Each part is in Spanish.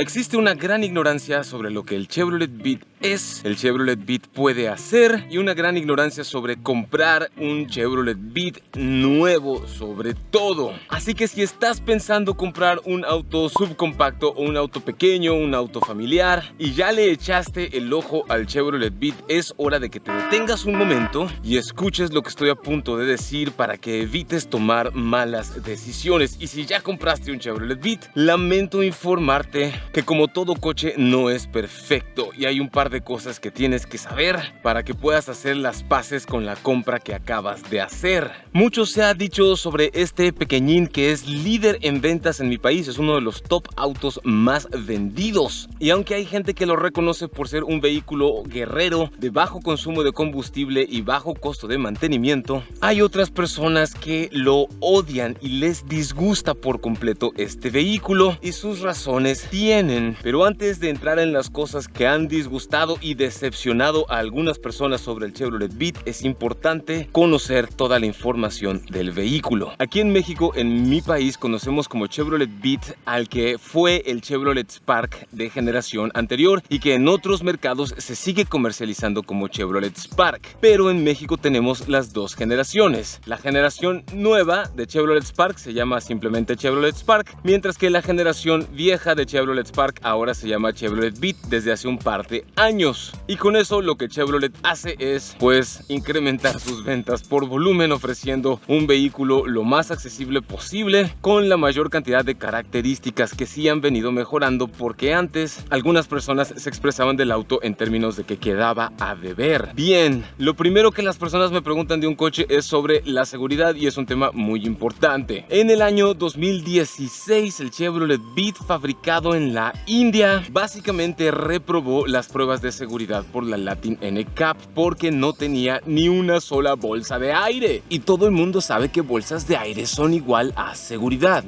Existe una gran ignorancia sobre lo que el Chevrolet Beat es, el Chevrolet Beat puede hacer y una gran ignorancia sobre comprar un Chevrolet Beat nuevo sobre todo. Así que si estás pensando comprar un auto subcompacto o un auto pequeño, un auto familiar y ya le echaste el ojo al Chevrolet Beat, es hora de que te detengas un momento y escuches lo que estoy a punto de decir para que evites tomar malas decisiones. Y si ya compraste un Chevrolet Beat, lamento informarte que como todo coche no es perfecto y hay un par de cosas que tienes que saber para que puedas hacer las paces con la compra que acabas de hacer. Mucho se ha dicho sobre este pequeñín que es líder en ventas en mi país, es uno de los top autos más vendidos, y aunque hay gente que lo reconoce por ser un vehículo guerrero de bajo consumo de combustible y bajo costo de mantenimiento, hay otras personas que lo odian y les disgusta por completo este vehículo y sus razones tienen. Pero antes de entrar en las cosas que han disgustado y decepcionado a algunas personas sobre el Chevrolet Beat, es importante conocer toda la información del vehículo. Aquí en México, en mi país, conocemos como Chevrolet Beat al que fue el Chevrolet Spark de generación anterior y que en otros mercados se sigue comercializando como Chevrolet Spark. Pero en México tenemos las dos generaciones. La generación nueva de Chevrolet Spark se llama simplemente Chevrolet Spark, mientras que la generación vieja de Chevrolet Spark ahora se llama Chevrolet Beat desde hace un par de años. Y con eso lo que Chevrolet hace es pues incrementar sus ventas por volumen, ofreciendo un vehículo lo más accesible posible con la mayor cantidad de características que sí han venido mejorando, porque antes algunas personas se expresaban del auto en términos de que quedaba a deber. Bien, lo primero que las personas me preguntan de un coche es sobre la seguridad y es un tema muy importante. En el año 2016 el Chevrolet Beat fabricado en la India básicamente reprobó las pruebas de seguridad por la Latin NCAP porque no tenía ni una sola bolsa de aire, y todo el mundo sabe que bolsas de aire son igual a seguridad.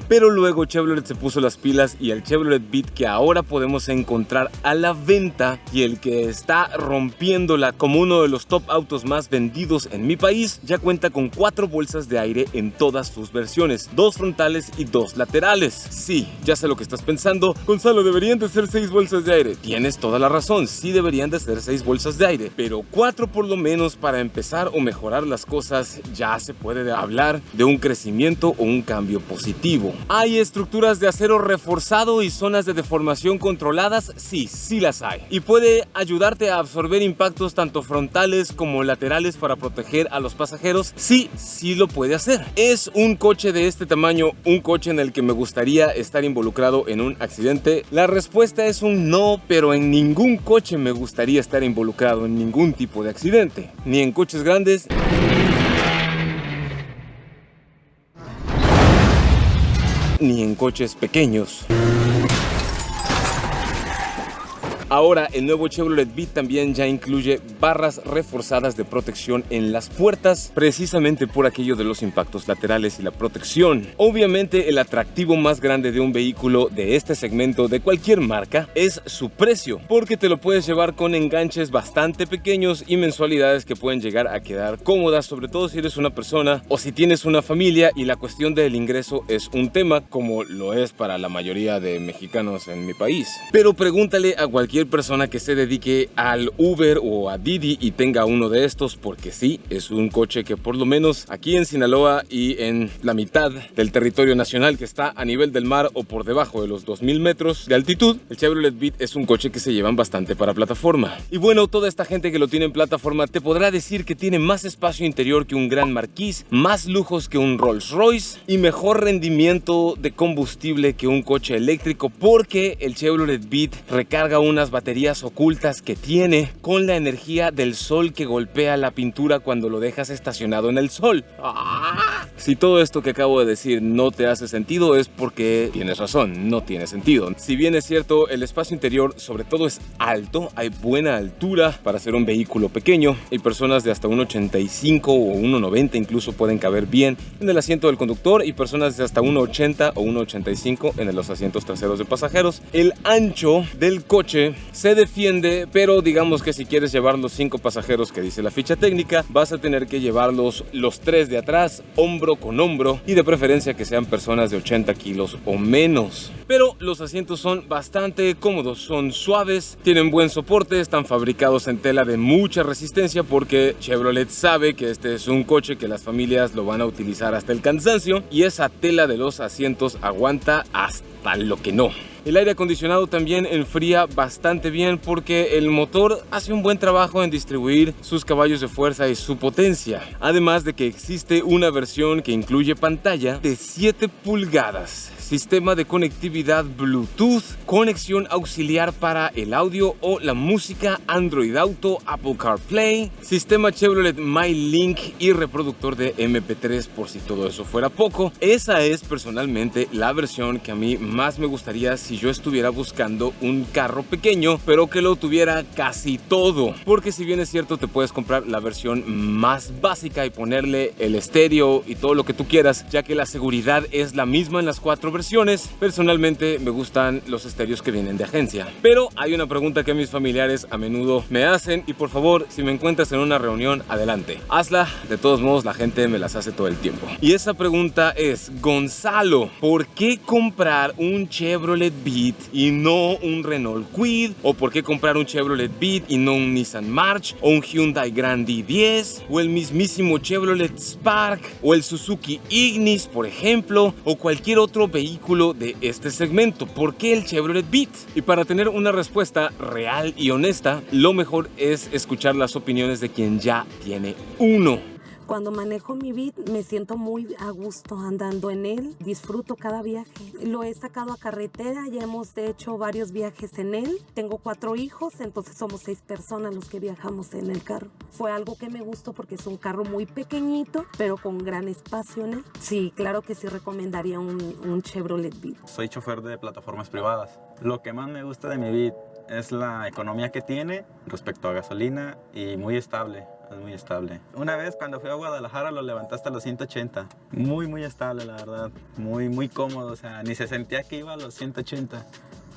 Pero luego Chevrolet se puso las pilas y el Chevrolet Beat que ahora podemos encontrar a la venta y el que está rompiéndola como uno de los top autos más vendidos en mi país ya cuenta con 4 bolsas de aire en todas sus versiones, 2 frontales y 2 laterales. Sí, ya sé lo que estás pensando: Gonzalo, deberían de ser 6 bolsas de aire. Tienes toda la razón, sí deberían de ser 6 bolsas de aire, pero 4 por lo menos para empezar o mejorar las cosas. Ya se puede hablar de un crecimiento o un cambio positivo. ¿Hay estructuras de acero reforzado y zonas de deformación controladas? Sí, sí las hay. ¿Y puede ayudarte a absorber impactos tanto frontales como laterales para proteger a los pasajeros? Sí, sí lo puede hacer. ¿Es un coche de este tamaño un coche en el que me gustaría estar involucrado en un accidente? La respuesta es un no, pero en ningún coche me gustaría estar involucrado en ningún tipo de accidente. Ni en coches grandes, ni en coches pequeños. Ahora, el nuevo Chevrolet Beat también ya incluye barras reforzadas de protección en las puertas, precisamente por aquello de los impactos laterales y la protección. Obviamente, el atractivo más grande de un vehículo de este segmento de cualquier marca es su precio, porque te lo puedes llevar con enganches bastante pequeños y mensualidades que pueden llegar a quedar cómodas, sobre todo si eres una persona o si tienes una familia y la cuestión del ingreso es un tema, como lo es para la mayoría de mexicanos en mi país. Pero pregúntale a cualquier persona que se dedique al Uber o a Didi y tenga uno de estos, porque sí, es un coche que por lo menos aquí en Sinaloa y en la mitad del territorio nacional que está a nivel del mar o por debajo de los 2000 metros de altitud, el Chevrolet Beat es un coche que se llevan bastante para plataforma. Y bueno, toda esta gente que lo tiene en plataforma te podrá decir que tiene más espacio interior que un Gran Marquis, más lujos que un Rolls Royce y mejor rendimiento de combustible que un coche eléctrico, porque el Chevrolet Beat recarga unas baterías ocultas que tiene con la energía del sol que golpea la pintura cuando lo dejas estacionado en el sol. Si todo esto que acabo de decir no te hace sentido, es porque tienes razón, no tiene sentido. Si bien es cierto, el espacio interior sobre todo es alto, hay buena altura para ser un vehículo pequeño y personas de hasta 1.85 o 1.90 incluso pueden caber bien en el asiento del conductor, y personas de hasta 1.80 o 1.85 en los asientos traseros de pasajeros. El ancho del coche se defiende, pero digamos que si quieres llevar los 5 pasajeros que dice la ficha técnica, vas a tener que llevarlos los 3 de atrás hombro hombro con hombro y de preferencia que sean personas de 80 kilos o menos. Pero los asientos son bastante cómodos, son suaves, tienen buen soporte, están fabricados en tela de mucha resistencia porque Chevrolet sabe que este es un coche que las familias lo van a utilizar hasta el cansancio y esa tela de los asientos aguanta hasta lo que no. El aire acondicionado también enfría bastante bien porque el motor hace un buen trabajo en distribuir sus caballos de fuerza y su potencia. Además de que existe una versión que incluye pantalla de 7 pulgadas, sistema de conectividad Bluetooth, conexión auxiliar para el audio o la música, Android Auto, Apple CarPlay, sistema Chevrolet MyLink y reproductor de MP3 por si todo eso fuera poco. Esa es personalmente la versión que a mí más me gustaría si yo estuviera buscando un carro pequeño, pero que lo tuviera casi todo. Porque si bien es cierto, te puedes comprar la versión más básica y ponerle el estéreo y todo lo que tú quieras, ya que la seguridad es la misma en las 4 versiones. Personalmente me gustan los estéreos que vienen de agencia. Pero hay una pregunta que mis familiares a menudo me hacen y por favor, si me encuentras en una reunión, adelante, hazla. De todos modos, la gente me las hace todo el tiempo. Y esa pregunta es: Gonzalo, ¿por qué comprar un Chevrolet Beat y no un Renault Kwid? ¿O por qué comprar un Chevrolet Beat y no un Nissan March o un Hyundai Grand i10 o el mismísimo Chevrolet Spark o el Suzuki Ignis, por ejemplo, o cualquier otro vehículo de este segmento? ¿Por qué el Chevrolet Beat? Y para tener una respuesta real y honesta, lo mejor es escuchar las opiniones de quien ya tiene uno. Cuando manejo mi Beat me siento muy a gusto andando en él, disfruto cada viaje. Lo he sacado a carretera, ya hemos hecho varios viajes en él. Tengo 4 hijos, entonces somos 6 personas los que viajamos en el carro. Fue algo que me gustó porque es un carro muy pequeñito, pero con gran espacio en él. Sí, claro que sí recomendaría un Chevrolet Beat. Soy chofer de plataformas privadas. Lo que más me gusta de mi Beat es la economía que tiene respecto a gasolina y muy estable. Es muy estable. Una vez cuando fui a Guadalajara lo levanté hasta los 180. Muy estable, la verdad. Muy cómodo. O sea, ni se sentía que iba a los 180.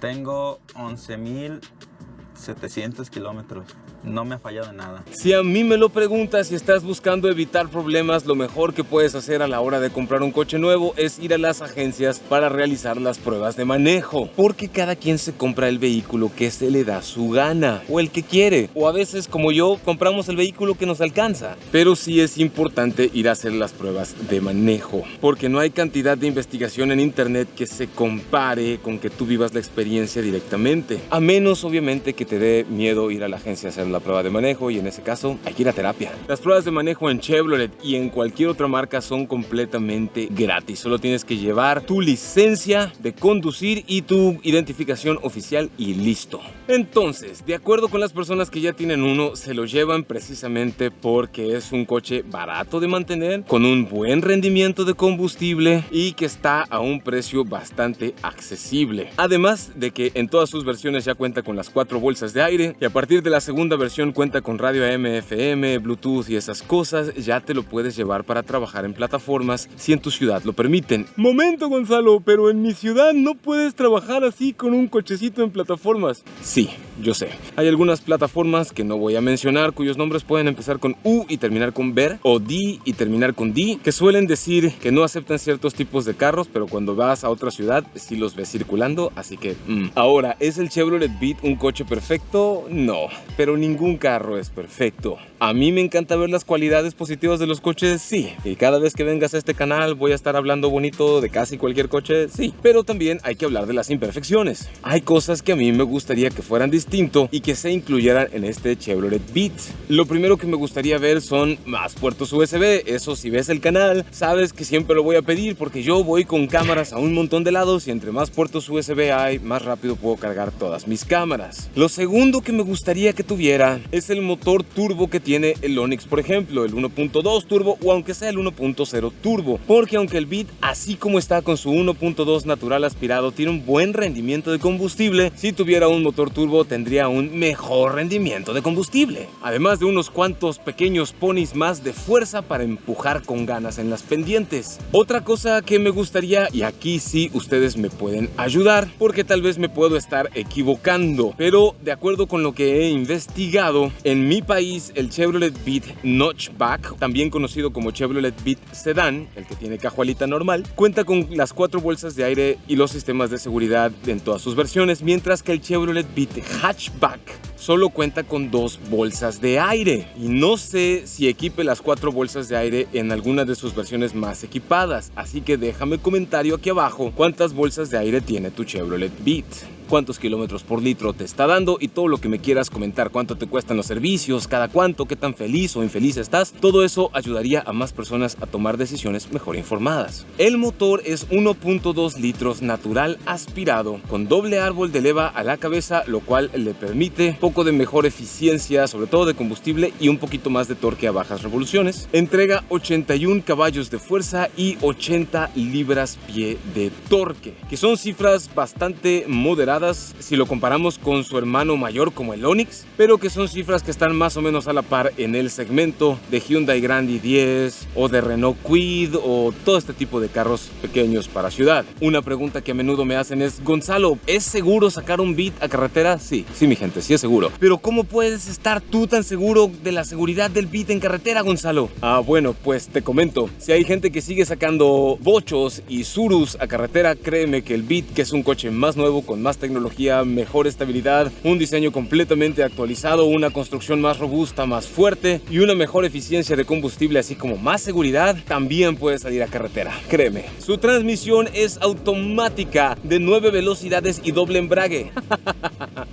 Tengo 11,700 kilómetros. No me ha fallado en nada. Si a mí me lo preguntas, si estás buscando evitar problemas, lo mejor que puedes hacer a la hora de comprar un coche nuevo es ir a las agencias para realizar las pruebas de manejo. Porque cada quien se compra el vehículo que se le da su gana o el que quiere. O a veces, como yo, compramos el vehículo que nos alcanza. Pero sí es importante ir a hacer las pruebas de manejo. Porque no hay cantidad de investigación en internet que se compare con que tú vivas la experiencia directamente. A menos, obviamente, que te dé miedo ir a la agencia a hacer la prueba de manejo y en ese caso hay que ir a terapia. Las pruebas de manejo en Chevrolet y en cualquier otra marca son completamente gratis. Solo tienes que llevar tu licencia de conducir y tu identificación oficial y listo. Entonces, de acuerdo con las personas que ya tienen uno, se lo llevan precisamente porque es un coche barato de mantener, con un buen rendimiento de combustible y que está a un precio bastante accesible. Además de que en todas sus versiones ya cuenta con las 4 bolsas de aire y a partir de la segunda versión cuenta con radio AM, FM, Bluetooth y esas cosas. Ya te lo puedes llevar para trabajar en plataformas si en tu ciudad lo permiten. Momento, Gonzalo, pero en mi ciudad no puedes trabajar así con un cochecito en plataformas. Sí, yo sé. Hay algunas plataformas que no voy a mencionar cuyos nombres pueden empezar con U y terminar con ver, o D y terminar con D, que suelen decir que no aceptan ciertos tipos de carros, pero cuando vas a otra ciudad sí los ves circulando, así que Ahora, ¿es el Chevrolet Beat un coche perfecto? No, pero ningún carro es perfecto. A mí me encanta ver las cualidades positivas de los coches, sí. Y cada vez que vengas a este canal voy a estar hablando bonito de casi cualquier coche, sí. Pero también hay que hablar de las imperfecciones. Hay cosas que a mí me gustaría que fueran distinto y que se incluyeran en este Chevrolet Beat. Lo primero que me gustaría ver son más puertos USB. Eso, si ves el canal, sabes que siempre lo voy a pedir porque yo voy con cámaras a un montón de lados y entre más puertos USB hay, más rápido puedo cargar todas mis cámaras. Lo segundo que me gustaría que tuviera es el motor turbo que tiene el Onix, por ejemplo, el 1.2 turbo o aunque sea el 1.0 turbo, porque aunque el Beat, así como está con su 1.2 natural aspirado, tiene un buen rendimiento de combustible, si tuviera un motor turbo tendría un mejor rendimiento de combustible, además de unos cuantos pequeños ponis más de fuerza para empujar con ganas en las pendientes. Otra cosa que me gustaría, y aquí sí ustedes me pueden ayudar, porque tal vez me puedo estar equivocando, pero de acuerdo con lo que he investigado, investigado, en mi país el Chevrolet Beat Notchback, también conocido como Chevrolet Beat Sedan, el que tiene cajuelita normal, cuenta con las 4 bolsas de aire y los sistemas de seguridad en todas sus versiones, mientras que el Chevrolet Beat Hatchback solo cuenta con 2 bolsas de aire. Y no sé si equipe las 4 bolsas de aire en alguna de sus versiones más equipadas, así que déjame comentario aquí abajo cuántas bolsas de aire tiene tu Chevrolet Beat, cuántos kilómetros por litro te está dando y todo lo que me quieras comentar, cuánto te cuestan los servicios, cada cuánto, qué tan feliz o infeliz estás. Todo eso ayudaría a más personas a tomar decisiones mejor informadas. El motor es 1.2 litros natural aspirado con doble árbol de leva a la cabeza, lo cual le permite un poco de mejor eficiencia, sobre todo de combustible, y un poquito más de torque a bajas revoluciones. Entrega 81 caballos de fuerza y 80 libras-pie de torque, que son cifras bastante moderadas si lo comparamos con su hermano mayor como el Onix, pero que son cifras que están más o menos a la par en el segmento de Hyundai Grand i10 o de Renault Kwid o todo este tipo de carros pequeños para ciudad. Una pregunta que a menudo me hacen es: Gonzalo, ¿es seguro sacar un Beat a carretera? Sí, mi gente, sí es seguro. Pero ¿cómo puedes estar tú tan seguro de la seguridad del Beat en carretera, Gonzalo? Bueno, pues te comento, si hay gente que sigue sacando bochos y surus a carretera, créeme que el Beat, que es un coche más nuevo, con más tecnología, mejor estabilidad, un diseño completamente actualizado, una construcción más robusta, más fuerte y una mejor eficiencia de combustible, así como más seguridad, también puede salir a carretera, créeme. Su transmisión es automática de 9 velocidades y doble embrague.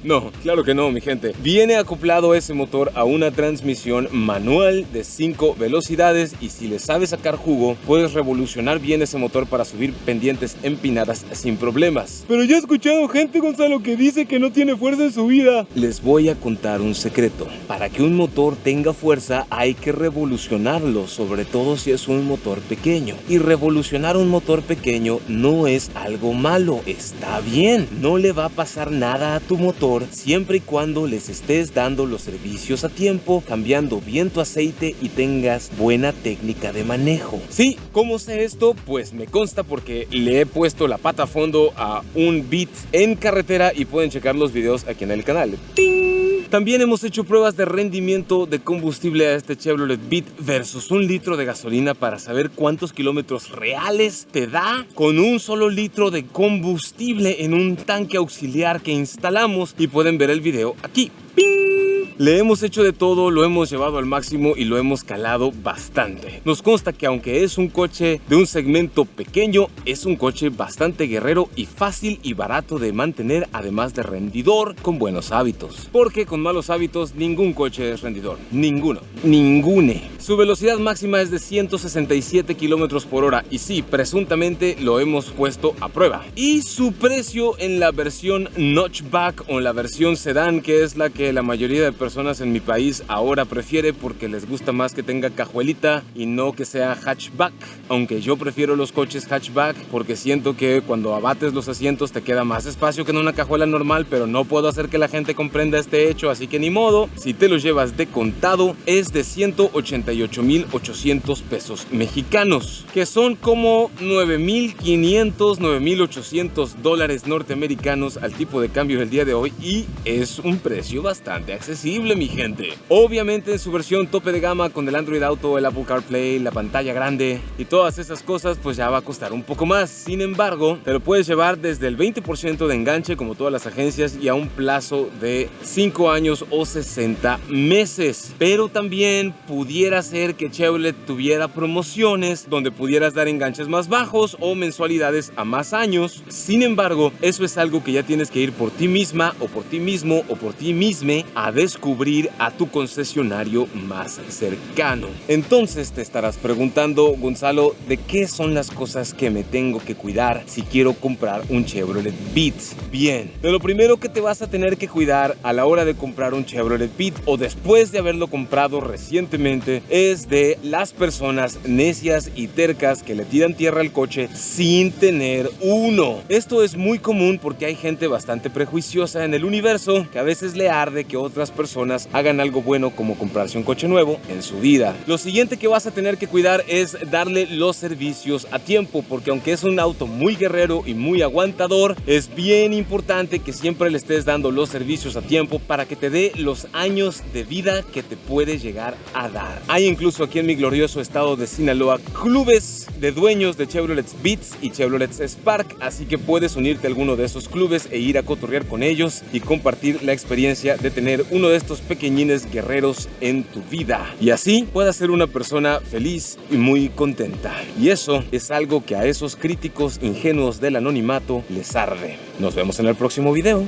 No, claro que no, mi gente. Viene acoplado ese motor a una transmisión manual de 5 velocidades y si le sabes sacar jugo, puedes revolucionar bien ese motor para subir pendientes empinadas sin problemas. Pero yo he escuchado gente, Gonzalo, que dice que no tiene fuerza en su vida. Les voy a contar un secreto. Para que un motor tenga fuerza hay que revolucionarlo, sobre todo si es un motor pequeño. Y revolucionar un motor pequeño no es algo malo, está bien. No le va a pasar nada a tu motor siempre y cuando les estés dando los servicios a tiempo, cambiando bien tu aceite y tengas buena técnica de manejo. Sí, ¿cómo sé esto? Pues me consta porque le he puesto la pata a fondo a un Beat en carretera y pueden checar los videos aquí en el canal. ¡Ting! También hemos hecho pruebas de rendimiento de combustible a este Chevrolet Beat versus un litro de gasolina para saber cuántos kilómetros reales te da con un solo litro de combustible en un tanque auxiliar que instalamos, y pueden ver el video aquí. ¡Ping! Le hemos hecho de todo, lo hemos llevado al máximo y lo hemos calado bastante. Nos consta que aunque es un coche de un segmento pequeño, es un coche bastante guerrero y fácil y barato de mantener, además de rendidor con buenos hábitos. Porque con malos hábitos ningún coche es rendidor. Ninguno. Ningune. Su velocidad máxima es de 167 kilómetros por hora y sí, presuntamente lo hemos puesto a prueba. Y su precio en la versión Notchback o en la versión Sedan, que es la que la mayoría de personas en mi país ahora prefiere porque les gusta más que tenga cajuelita y no que sea hatchback, aunque yo prefiero los coches hatchback porque siento que cuando abates los asientos te queda más espacio que en una cajuela normal, pero no puedo hacer que la gente comprenda este hecho, así que ni modo. Si te los llevas de contado es de 188,800 pesos mexicanos, que son como 9,500, 9,800 dólares norteamericanos al tipo de cambio del día de hoy, y es un precio bastante accesible, mi gente. Obviamente en su versión tope de gama con el Android Auto, el Apple CarPlay, la pantalla grande y todas esas cosas, pues ya va a costar un poco más. Sin embargo, te lo puedes llevar desde el 20% de enganche como todas las agencias y a un plazo de 5 años o 60 meses. Pero también pudiera ser que Chevrolet tuviera promociones donde pudieras dar enganches más bajos o mensualidades a más años. Sin embargo, eso es algo que ya tienes que ir por ti misma o por ti mismo o por ti misme a descubrir a tu concesionario más cercano. Entonces te estarás preguntando, Gonzalo, ¿de qué son las cosas que me tengo que cuidar si quiero comprar un Chevrolet Beat? Bien, de lo primero que te vas a tener que cuidar a la hora de comprar un Chevrolet Beat o después de haberlo comprado recientemente es de las personas necias y tercas que le tiran tierra al coche sin tener uno. Esto es muy común porque hay gente bastante prejuiciosa en el universo que a veces le arde que otras personas personas hagan algo bueno como comprarse un coche nuevo en su vida. Lo siguiente que vas a tener que cuidar es darle los servicios a tiempo, porque aunque es un auto muy guerrero y muy aguantador, es bien importante que siempre le estés dando los servicios a tiempo para que te dé los años de vida que te puede llegar a dar. Hay incluso aquí en mi glorioso estado de Sinaloa clubes de dueños de Chevrolet Beats y Chevrolet Spark, así que puedes unirte a alguno de esos clubes e ir a cotorrear con ellos y compartir la experiencia de tener uno de estos pequeñines guerreros en tu vida, y así puedas ser una persona feliz y muy contenta. Y eso es algo que a esos críticos ingenuos del anonimato les arde. Nos vemos en el próximo video.